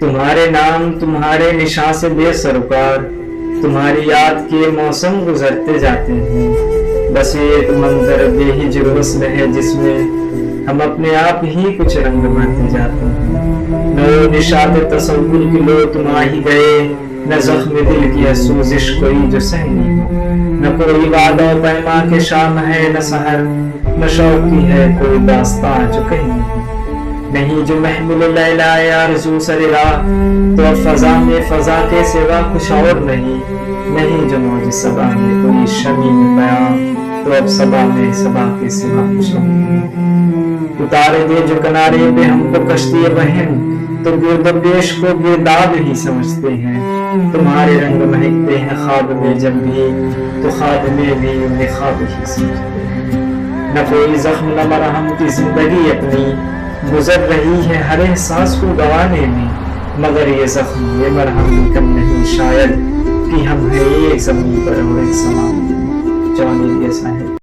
تمہارے نام تمہارے نشاں سے بے سروکار، تمہاری یاد کے موسم گزرتے جاتے ہیں، بس ایک منظر بے ہی حسن ہے جس میں ہم اپنے آپ ہی کچھ رنگ بھرتے جاتے ہیں۔ نہ وہ نشاط تصور کی لو تم آ ہی گئے، نہ زخم دل کی سوزش کوئی جو سہنی ہو، نہ کوئی وعدہ و پیما کے شام ہے نہ سحر، نہ شوق کی ہے کوئی داستان جو کہیں ہو، نہیں جو محمل لیلا یا آرزو سر راہ، تو اب فضا میں فضا کے سوا کچھ اور نہیں جو موج صبا میں کوئی شمیم پیام، تو اب صبا میں صبا کے سوا کچھ اور نہیں۔ اتارے دے جو کنارے پہ ہم کو کشتی بہن، تو گرد و پیش کو گرداب ہی سمجھتے ہیں، تمہارے رنگ مہکتے ہیں خواب میں جب بھی، تو خواب میں بھی انہیں خواب ہی سمجھتے ہیں۔ نہ کوئی زخم نہ مرہم کی زندگی اپنی گزر رہی ہے ہر احساس کو گوانے میں، مگر یہ زخم یہ مرہم بھی کم نہیں شاید، کہ ہم ہیں ایک زمین پر اور ایک سمان۔ جوانی یہ صاحب